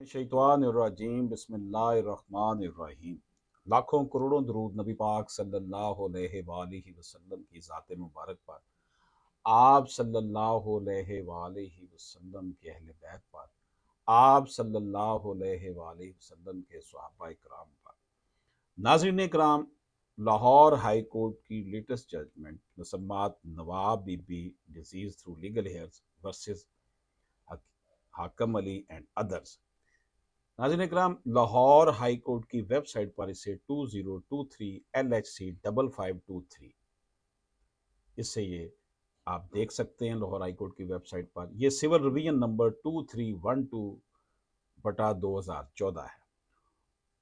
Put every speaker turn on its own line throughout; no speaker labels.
शैतानिर्रजीम बिस्मिल्लाहिर्रहमानिर्रहीम। लाखों करोड़ों दरूद नबी पाक सल्लल्लाहु अलैहि वसल्लम की ज़ात मुबारक पर, आप सल्लल्लाहु अलैहि वसल्लम के अहले बैत पर, आप सल्लल्लाहु अलैहि वसल्लम के सहाबा इकराम पर। नाज़रीन इकराम, लाहौर हाई कोर्ट की लेटेस्ट जजमेंट मुसम्मात Nawab Bibi deceased through legal heirs versus Hakam Ali and others. नाज़रीन इकराम, लाहौर हाई कोर्ट की वेबसाइट पर इसे 2023 LHC 5523 इससे ये आप देख सकते हैं। लाहौर हाई कोर्ट की वेबसाइट पर ये सिविल रिवीजन नंबर 2312/2014 है।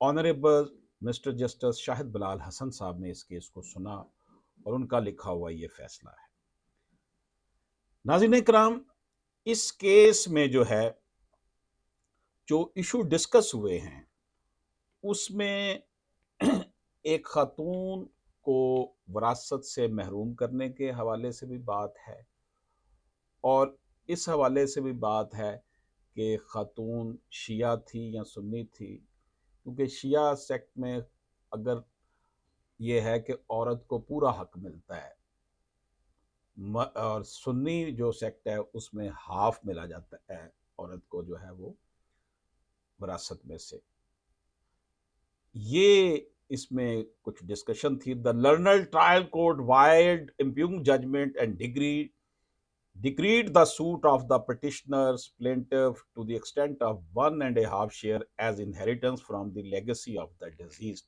Honourable mister justice Shahid Bilal Hasan sahab ने इस केस को सुना और उनका लिखा हुआ ये फैसला है। नाज़रीन इकराम, इस केस में जो इशू डिस्कस हुए हैं उसमें एक खातून को विरासत से महरूम करने के हवाले से भी बात है और इस हवाले से भी बात है कि खातून शिया थी या सुन्नी थी, क्योंकि शिया सेक्ट में अगर ये है कि औरत को पूरा हक मिलता है और सुन्नी जो सेक्ट है उसमें हाफ मिला जाता है औरत को, जो है वो विरासत में से। ये इसमें कुछ डिस्कशन थी। The learned trial court vide impugned judgment and decreed the suit of the petitioner's plaintiff to the extent of 1.5 share as inheritance from the legacy of the deceased।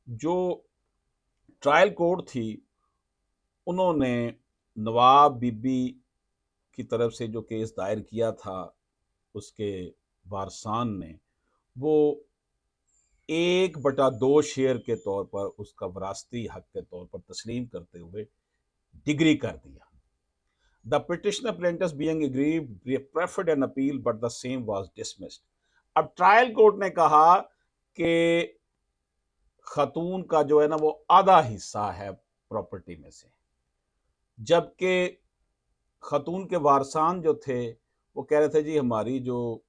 जो ट्रायल कोर्ट थी उन्होंने नवाब बीबी की तरफ से जो case दायर किया था उसके वारसान ने वो 1/2 शेयर के तौर पर उसका विरासती हक के तौर पर तस्लीम करते हुए डिग्री कर दिया। The petitioner plaintiffs being aggrieved preferred an appeal but the same was dismissed। अब ट्रायल कोर्ट ने कहा कि खातून का जो है ना वो आधा हिस्सा है प्रॉपर्टी में से, जबकि खातून के वारसान जो थे वो कह रहे थे जी हमारी जो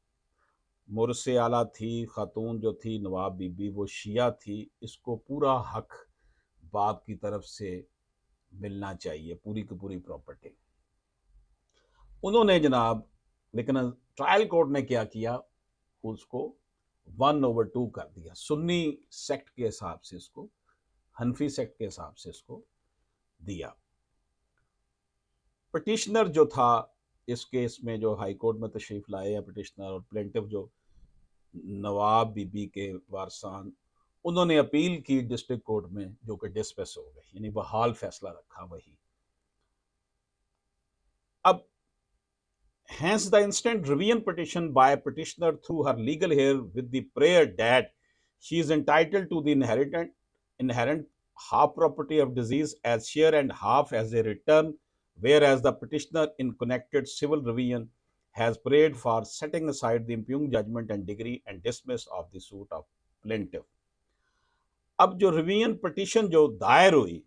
मुर्से आला थी, खातून जो थी नवाब बीबी वो शिया थी, इसको पूरा हक बाप की तरफ से मिलना चाहिए, पूरी की पूरी प्रॉपर्टी। उन्होंने जनाब, लेकिन ट्रायल कोर्ट ने क्या किया, उसको 1/2 कर दिया। सुन्नी सेक्ट के हिसाब से इसको, हनफी सेक्ट के हिसाब से इसको दिया। पिटिशनर जो था इस केस में, जो हाई कोर्ट में तशरीफ लाए हैं पिटिशनर और प्लेंटिफ जो नवाब बीबी के वारसान, उन्होंने अपील की डिस्ट्रिक्ट कोर्ट में, जो कि डिसमिस हो गई, यानी बहाल फैसला रखा वही। अब hence the instant revision petition by petitioner through her legal heir with the prayer that she is entitled to the inherent half property of deceased as share and half as a return, whereas the petitioner in connected civil revision has prayed for setting aside the impugned judgment and degree and dismiss of the suit of plaintiff। अब जो revision petition जो दायर हुई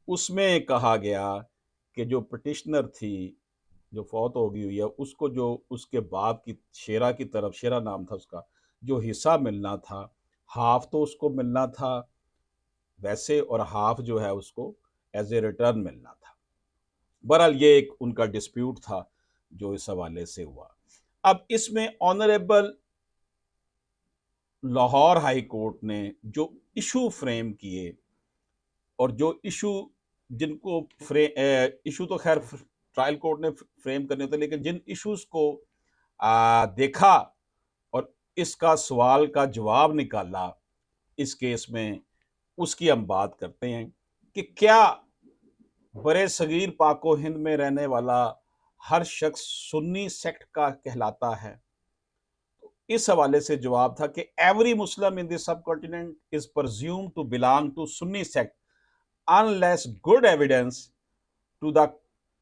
उसमें कहा गया कि जो पिटिशनर थी जो फौत हो गई हुई है, उसको जो उसके बाप की शेरा की तरफ, शेरा नाम था उसका, जो हिस्सा मिलना था, हाफ तो उसको मिलना था वैसे और हाफ जो है उसको एज ए रिटर्न मिलना था। बहरहाल ये एक उनका डिस्प्यूट था जो इस हवाले से हुआ। अब इसमें ऑनरेबल लाहौर हाई कोर्ट ने जो इशू फ्रेम किए और जो इशू जिनको इशू तो खैर ट्रायल कोर्ट ने फ्रेम करने होते, लेकिन जिन इश्यूज को देखा और इसका सवाल का जवाब निकाला इस केस में, उसकी हम बात करते हैं कि क्या बड़े सगीर पाको हिंद में रहने वाला हर शख्स सुन्नी सेक्ट का कहलाता है। तो इस हवाले से जवाब था कि every Muslim in this subcontinent is presumed to belong to Sunni sect unless good evidence to the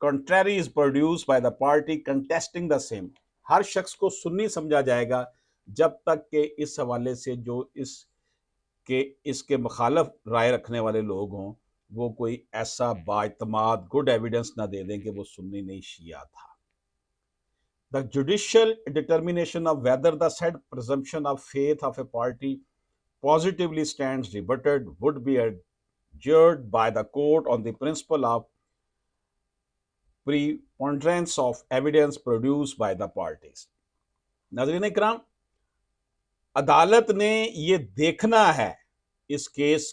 contrary is produced by the party contesting the same। हर शख्स को सुन्नी समझा जाएगा जब तक कि इस हवाले से जो इसके मुखालफ राय रखने वाले लोग हों वो कोई ऐसा बाइतमाद गुड एविडेंस ना दे दें कि वो सुन्नी नहीं शिया था। The judicial determination of whether the said presumption of faith of a party positively stands rebutted would be adjured by the court on the principle of preponderance of evidence produced by the parties. नाज़रीन इकराम, अदालत ने ये देखना है इस case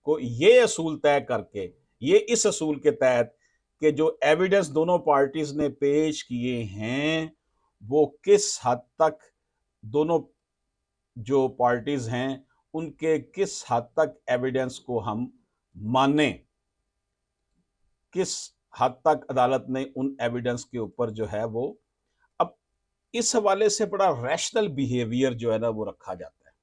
को ये असूल तय करके, ये इस असूल के तहत कि जो एविडेंस दोनों पार्टीज ने पेश किए हैं वो किस हद तक दोनों जो पार्टीज हैं उनके किस हद तक एविडेंस को हम माने, किस हद तक अदालत ने उन एविडेंस के ऊपर जो है वो, अब इस हवाले से बड़ा रैशनल बिहेवियर जो है ना वो रखा जाता है।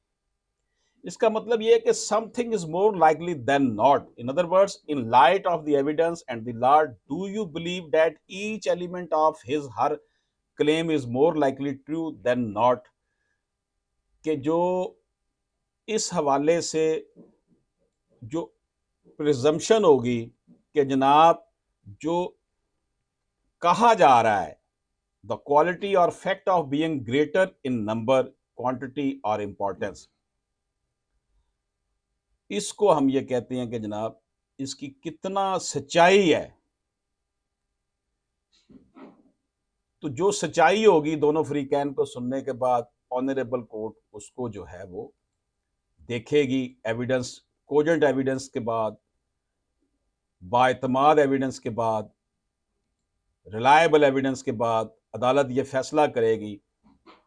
इसका मतलब ये है कि something is more likely than not, in other words, in light of the evidence and the law, do you believe that each element of his her claim is more likely true than not, कि जो इस हवाले से जो presumption होगी कि जनाब जो कहा जा रहा है, द क्वालिटी और fact of being greater in number, quantity और इंपॉर्टेंस, इसको हम ये कहते हैं कि जनाब इसकी कितना सच्चाई है। तो जो सच्चाई होगी दोनों फ्रीकैन को सुनने के बाद ऑनरेबल कोर्ट उसको जो है वो देखेगी, एविडेंस, कोजेंट एविडेंस के बाद, बाएतमाद एविडेंस के बाद, रिलायबल एविडेंस के बाद अदालत ये फैसला करेगी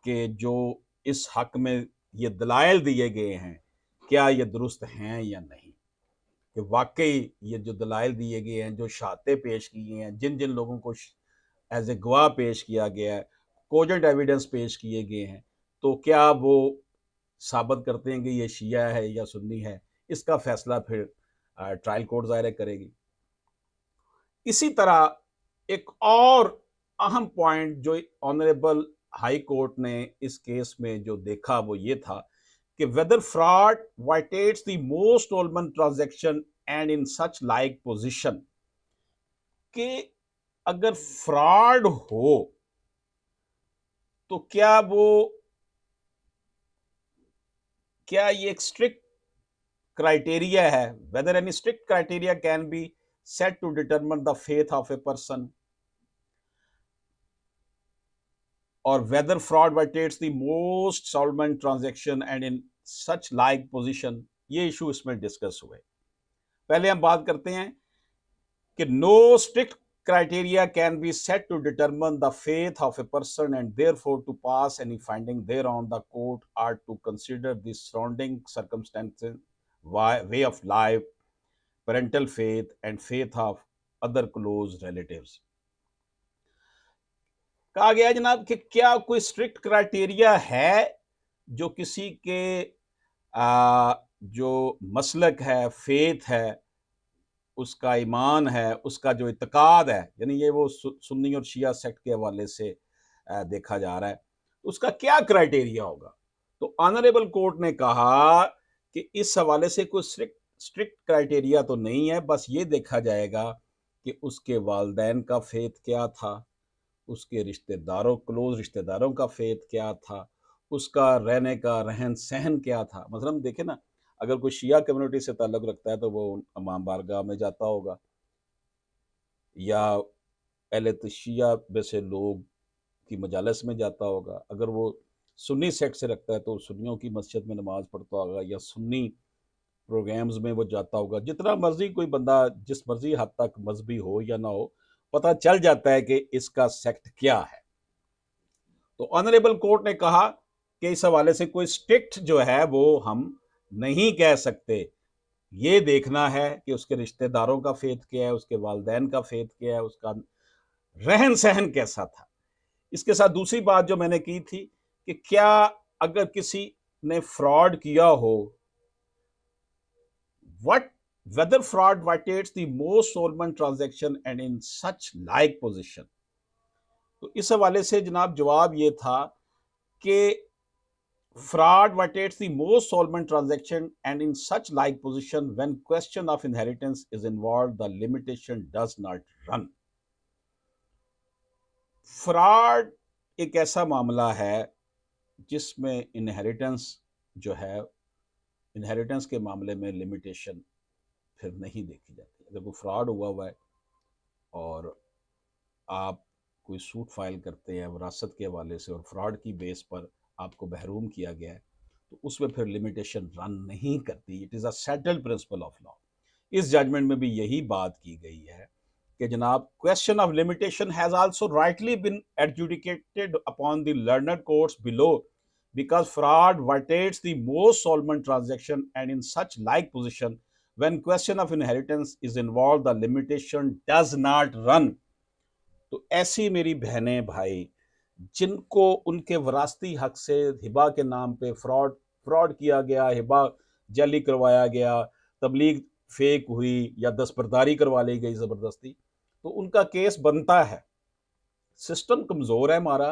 कि जो इस हक में ये दलाइल दिए गए हैं क्या ये दुरुस्त हैं या नहीं, कि वाकई ये जो दलाइल दिए गए हैं, जो शहादतें पेश की गई हैं, जिन जिन लोगों को एज ए गवाह पेश किया गया है, कोजेंट एविडेंस पेश किए गए हैं, तो क्या वो साबित करते हैं कि ये शिया है या सुन्नी है। इसका फैसला फिर ट्रायल कोर्ट ज़ाहिर करेगी। इसी तरह एक और अहम पॉइंट जो ऑनरेबल हाई कोर्ट ने इस केस में जो देखा वो ये था कि whether fraud vitiates the most solemn transaction and in such like position, कि अगर फ्रॉड हो तो क्या ये एक स्ट्रिक्ट क्राइटेरिया है, whether any strict criteria can be set to determine the faith of a person, और whether fraud violates the most solvent transaction and in such like position, ये इशू इसमें डिस्कस हुए। पहले हम बात करते हैं कि no strict criteria can be set to determine the faith of a person and therefore to pass any finding thereon the court are to consider the surrounding circumstances, way of life, parental faith and faith of other close relatives। कहा गया जनाब कि क्या कोई strict criteria है जो किसी के जो मसलक है, फेथ है, उसका ईमान है, उसका जो इत्काद है, यानी ये वो सुन्नी और शिया सेक्ट के हवाले से देखा जा रहा है, उसका क्या क्राइटेरिया होगा। तो ऑनरेबल कोर्ट ने कहा कि इस हवाले से कोई स्ट्रिक्ट क्राइटेरिया तो नहीं है, बस ये देखा जाएगा कि उसके वालिदैन का फेथ क्या था, उसके रिश्तेदारों, क्लोज रिश्तेदारों का फेथ क्या था, उसका रहने का रहन सहन क्या था। मतलब देखें ना, अगर कोई शिया कम्युनिटी से ताल्लुक़ रखता है तो वो इमाम बारगाह में जाता होगा, या अहले तशिया में से लोग की मजालस में जाता होगा। अगर वो सुन्नी सेक्ट से रखता है तो सुन्नियों की मस्जिद में नमाज पढ़ता होगा या सुन्नी प्रोग्राम्स में वो जाता होगा। जितना मर्जी कोई बंदा जिस मर्जी हद तक मजहबी हो या ना हो, पता चल जाता है कि इसका सेक्ट क्या है। तो ऑनरेबल कोर्ट ने कहा कि इस हवाले से कोई स्ट्रिक्ट जो है वो हम नहीं कह सकते, ये देखना है कि उसके रिश्तेदारों का फेथ क्या है, उसके वालिदैन का फेथ क्या है, उसका रहन सहन कैसा था। इसके साथ दूसरी बात जो मैंने की थी कि क्या अगर किसी ने फ्रॉड किया हो, whether fraud violates the most solemn transaction and in such like position। तो इस हवाले से जनाब जवाब ये था कि fraud violates the most solemn transaction and in such like position when question of inheritance is involved, the limitation does not run। Fraud एक ऐसा मामला है जिसमें इनहेरिटेंस जो है, इनहेरिटेंस के मामले में लिमिटेशन फिर नहीं देखी जाती। अगर कोई फ्रॉड हुआ है और आप कोई सूट फाइल करते हैं विरासत के हवाले से और फ्रॉड की बेस पर आपको महरूम किया गया है, तो उसमें फिर लिमिटेशन रन नहीं करती। It is a settled principle of law. इस जजमेंट में भी यही बात की गई है कि जनाब, question of limitation has also rightly been adjudicated upon the learned courts below because fraud violates the most solvent transaction, and in such like position when question of inheritance is involved the limitation does not run। तो ऐसी मेरी बहनें भाई जिनको उनके वरासती हक से हिबा के नाम पे फ्रॉड फ्रॉड किया गया, हिबा जाली करवाया गया, तबलीग फेक हुई या दस्तबरदारी करवा ली गई ज़बरदस्ती, तो उनका केस बनता है। सिस्टम कमज़ोर है हमारा,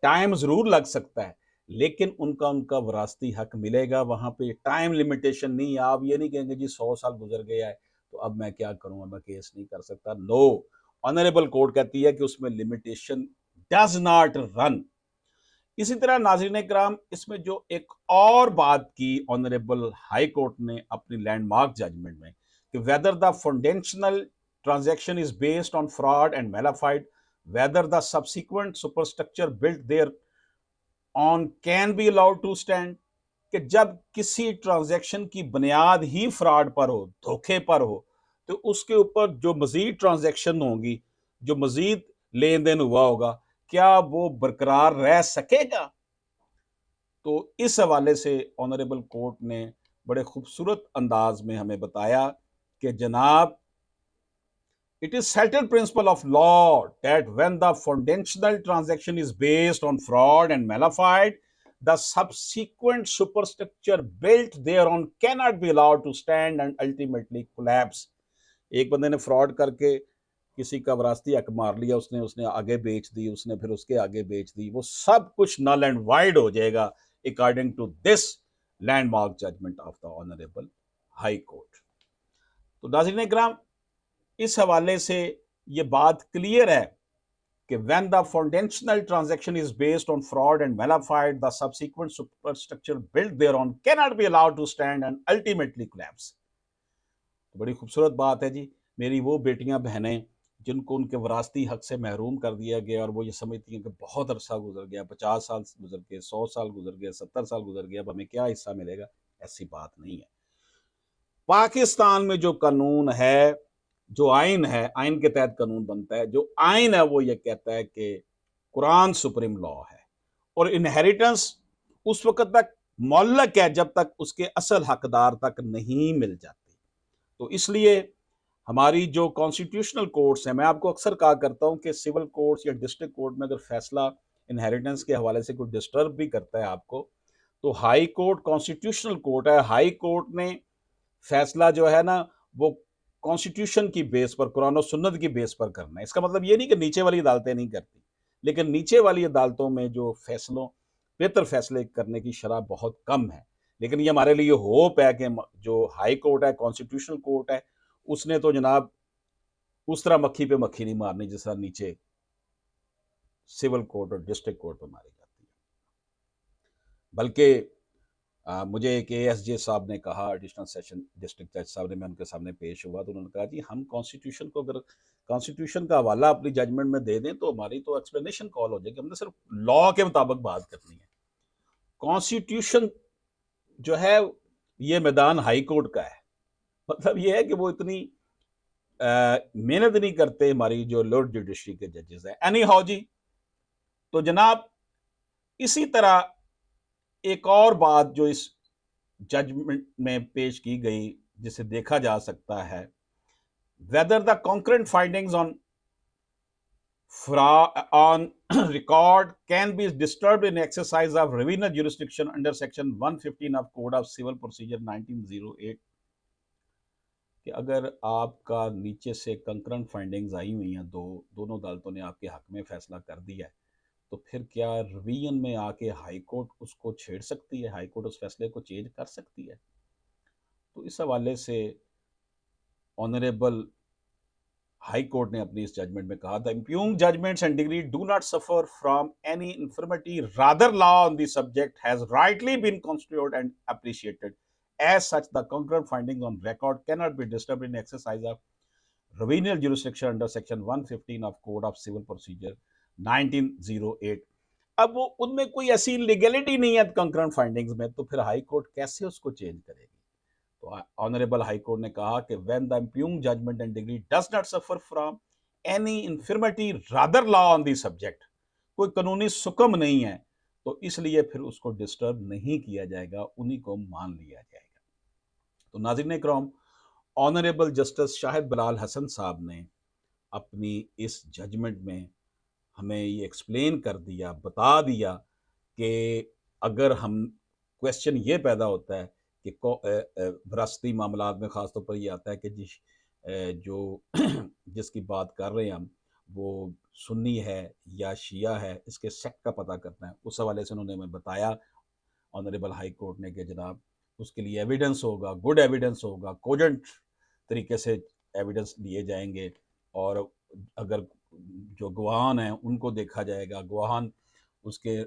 टाइम ज़रूर लग सकता है, लेकिन उनका उनका वरासती हक मिलेगा। वहाँ पे टाइम लिमिटेशन नहीं है। आप ये नहीं कहेंगे जी 100 साल गुजर गया है तो अब मैं क्या करूँ, अब मैं केस नहीं कर सकता। नो, ऑनरेबल कोर्ट कहती है कि उसमें लिमिटेशन डज नॉट रन। इसी तरह नाज़रीन इकराम, इसमें जो एक और बात की ऑनरेबल हाई कोर्ट ने अपनी लैंडमार्क जजमेंट में कि whether the foundational transaction is based on fraud and mala fide, whether the subsequent superstructure built thereon can be allowed to stand, कि जब किसी ट्रांजैक्शन की बुनियाद ही फ्रॉड पर हो, धोखे पर हो, तो उसके ऊपर जो मजीद ट्रांजैक्शन होंगी, जो मजीद लेन देन हुआ होगा, क्या वो बरकरार रह सकेगा? तो इस हवाले से ऑनरेबल कोर्ट ने बड़े खूबसूरत अंदाज में हमें बताया कि जनाब, it is settled principle of law that when the foundational transaction is based on fraud and malafide, the subsequent superstructure built thereon cannot be allowed to stand and ultimately collapse। एक बंदे ने फ्रॉड करके किसी का वरासती हक मार लिया, उसने उसने आगे बेच दी, उसने फिर उसके आगे बेच दी, वो सब कुछ नल एंड वाइड हो जाएगा according to this landmark judgment of the honourable High Court. तो नाज़रीन इकराम, इस हवाले से ये बात क्लियर है कि when the foundational transaction is based on fraud and malafide, the subsequent superstructure built thereon cannot be allowed to stand and ultimately collapse। तो बड़ी खूबसूरत बात है जी। मेरी वो बेटियां बहनें जिनको उनके वरासती हक से महरूम कर दिया गया और वो ये समझती हैं कि बहुत अरसा गुजर गया, 50 साल गुजर गए, 100 साल गुजर गए, 70 साल गुजर गया, अब हमें क्या हिस्सा मिलेगा, ऐसी बात नहीं है। पाकिस्तान में जो कानून है, जो आइन है, आइन के तहत कानून बनता है, जो आइन है वो ये कहता है कि कुरान सुप्रीम लॉ है और इनहेरिटेंस उस वक्त तक मुअल्लक है जब तक उसके असल हकदार तक नहीं मिल जाती। तो इसलिए हमारी जो कॉन्स्टिट्यूशनल कोर्ट्स हैं, मैं आपको अक्सर कहा करता हूं कि सिविल कोर्ट्स या डिस्ट्रिक्ट कोर्ट में अगर फैसला इनहेरिटेंस के हवाले से कोई डिस्टर्ब भी करता है आपको, तो हाई कोर्ट कॉन्स्टिट्यूशनल कोर्ट है। हाई कोर्ट ने फैसला जो है ना वो कॉन्स्टिट्यूशन की बेस पर, कुरान और सुन्नत की बेस पर करना है। इसका मतलब ये नहीं कि नीचे वाली अदालतें नहीं करती, लेकिन नीचे वाली अदालतों में जो फैसलों बेहतर फैसले करने की शरह बहुत कम है। लेकिन ये हमारे लिए होप है कि जो हाई कोर्ट है, कॉन्स्टिट्यूशनल कोर्ट है, उसने तो जनाब उस तरह मक्खी पे मक्खी नहीं मारनी जिस तरह नीचे सिविल कोर्ट और डिस्ट्रिक्ट कोर्ट पर मारी जाती है। बल्कि मुझे एक एएसजे साहब ने कहा, एडिशनल सेशन डिस्ट्रिक्ट जज साहब ने, मैं उनके सामने पेश हुआ तो उन्होंने कहा जी हम कॉन्स्टिट्यूशन को अगर कॉन्स्टिट्यूशन का हवाला अपनी जजमेंट में दे दें तो हमारी तो एक्सप्लेनेशन कॉल हो जाएगी, हमने सिर्फ लॉ के मुताबिक बात करनी है। कॉन्स्टिट्यूशन जो है ये मैदान हाई कोर्ट का है। मतलब ये है कि वो इतनी मेहनत नहीं करते हमारी जो लोअर जुडिशरी के जजेस हैं। एनी हाउ जी, तो जनाब इसी तरह एक और बात जो इस जजमेंट में पेश की गई जिसे देखा जा सकता है, whether the concurrent findings on record can be disturbed in exercise of revenue jurisdiction under section 115 of Code of Civil Procedure 1908, कि अगर आपका नीचे से कंकरेंट फाइंडिंग्स आई हुई हैं, दोनों अदालतों ने आपके हक में फैसला कर दिया है, तो फिर क्या रिवीजन में आके हाई कोर्ट उसको छेड़ सकती है, हाई कोर्ट उस फैसले को चेंज कर सकती है? तो इस हवाले से ऑनरेबल हाई कोर्ट ने अपनी इस जजमेंट में कहा, the impugned judgments and decree do not suffer from any infirmity, rather law on the subject has rightly been constituted and appreciated, as such the concurrent findings on record cannot be disturbed in exercise of Revenal jurisdiction under section 115 of Code of Civil Procedure 1908। अब वो उनमें कोई ऐसी legality नहीं है concurrent findings में, तो फिर हाई कोर्ट कैसे उसको चेंज करेगी? तो ऑनरेबल हाई कोर्ट ने कहा कि when the impugned judgment and decree does not suffer from any infirmity rather law on the subject, कोई कानूनी सुकम नहीं है, तो इसलिए फिर उसको डिस्टर्ब नहीं किया जाएगा, उन्हीं को मान लिया जाएगा। तो नाज़रीन इकराम, ऑनरेबल जस्टिस शाहिद बिलाल हसन साहब ने अपनी इस जजमेंट में हमें ये एक्सप्लेन कर दिया, बता दिया कि अगर हम क्वेश्चन ये पैदा होता है कि विरासती मामलात में ख़ास तौर पर ये आता है कि जो जिसकी बात कर रहे हैं हम, वो सुन्नी है या शिया है, इसके सेक्ट का पता करना है, उस हवाले से उन्होंने हमें बताया ऑनरेबल हाई कोर्ट ने कि जनाब उसके लिए एविडेंस होगा, गुड एविडेंस होगा, कोजेंट तरीके से एविडेंस लिए जाएंगे, और अगर जो गवाहान हैं उनको देखा जाएगा, गवाहान उसके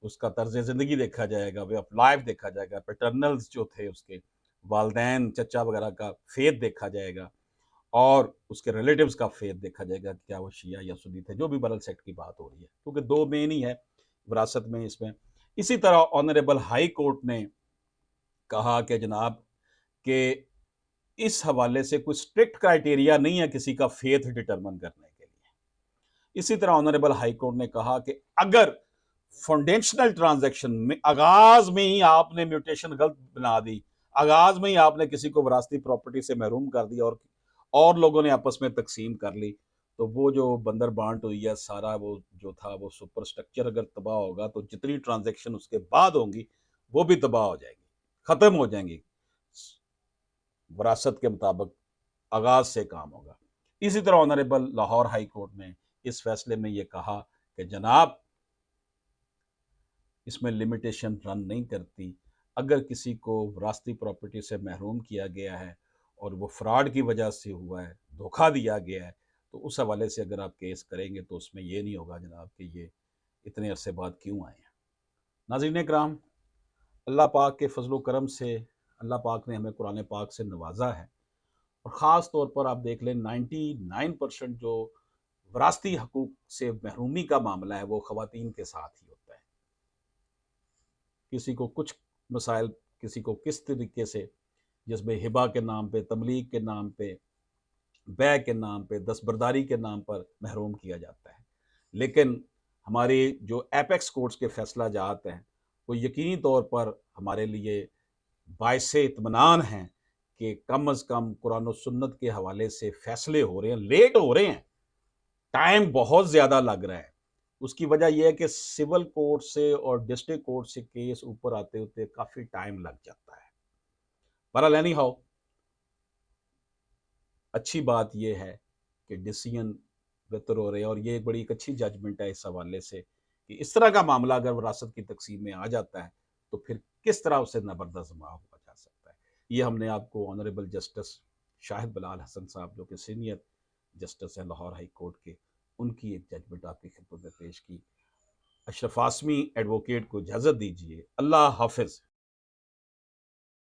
उसका तर्ज ज़िंदगी देखा जाएगा, वे ऑफ लाइफ देखा जाएगा, पैटर्नल्स जो थे उसके वालदैन चचा वगैरह का फेथ देखा जाएगा, और उसके रिलेटिव्स का फेथ देखा जाएगा, क्या वो शिया या सुन्नी थे, जो भी बरल सेक्ट की बात हो रही है, क्योंकि दो मेन ही है विरासत में इसमें। इसी तरह ऑनरेबल हाई कोर्ट ने कहा कि जनाब के इस हवाले से कोई स्ट्रिक्ट क्राइटेरिया नहीं है किसी का फेथ डिटरमिन करने के लिए। इसी तरह ऑनरेबल हाई कोर्ट ने कहा कि अगर फाउंडेशनल ट्रांजैक्शन में आगाज में ही आपने म्यूटेशन गलत बना दी, आगाज में ही आपने किसी को विरासती प्रॉपर्टी से महरूम कर दिया और लोगों ने आपस में तकसीम कर ली, तो वो जो बंदर बांट हुई है सारा वो जो था वो सुपर स्ट्रक्चर अगर तबाह होगा, तो जितनी ट्रांजैक्शन उसके बाद होंगी वो भी तबाह हो जाएगी, खत्म हो जाएंगी, विरासत के मुताबिक आगाज से काम होगा। इसी तरह ऑनरेबल लाहौर हाई कोर्ट ने इस फैसले में यह कहा कि जनाब इसमें लिमिटेशन रन नहीं करती, अगर किसी को विरासती प्रॉपर्टी से महरूम किया गया है और वो फ्रॉड की वजह से हुआ है, धोखा दिया गया है, तो उस हवाले से अगर आप केस करेंगे तो उसमें ये नहीं होगा जनाब कि ये इतने अरसे बाद क्यों आए हैं। नाज़रीन इकराम, अल्लाह पाक के फजल करम से अल्लाह पाक ने हमें कुरान पाक से नवाजा है, और ख़ास तौर पर आप देख लें 99% जो विरासती हकूक़ से महरूमी का मामला है वो ख़वातीन के साथ ही होता है। किसी को कुछ मसाइल, किसी को किस तरीके से, जिसमें हिबा के नाम पे, तमलीक के नाम पे, बै के नाम पे, दस्तबरदारी के नाम पर महरूम किया जाता है, लेकिन हमारे जो एपेक्स कोर्ट्स के फैसला जात हैं वो यकीनी तौर पर हमारे लिए बाइसे इत्मीनान हैं कि कम अज़ कम कुरान और सुन्नत के हवाले से फैसले हो रहे हैं, लेट हो रहे हैं, टाइम बहुत ज़्यादा लग रहा है। उसकी वजह यह है कि सिविल कोर्ट से और डिस्ट्रिक्ट कोर्ट से केस ऊपर आते होते काफ़ी टाइम लग जाता है। बहरहाल एनी हाउ, अच्छी बात यह है कि डिसीजन बेहतर हो रहे हैं, और ये एक बड़ी एक अच्छी जजमेंट है इस हवाले से कि इस तरह का मामला अगर विरासत की तकसीम में आ जाता है तो फिर किस तरह उसे नबरदस्तमा हुआ जा सकता है। ये हमने आपको ऑनरेबल जस्टिस शाहिद बिलाल हसन साहब, जो कि सीनियर जस्टिस हैं लाहौर हाई कोर्ट के, उनकी एक जजमेंट आपकी खिदमत में पेश की। अशरफ आसमी एडवोकेट को इजाज़त दीजिए। अल्लाह हाफिज़।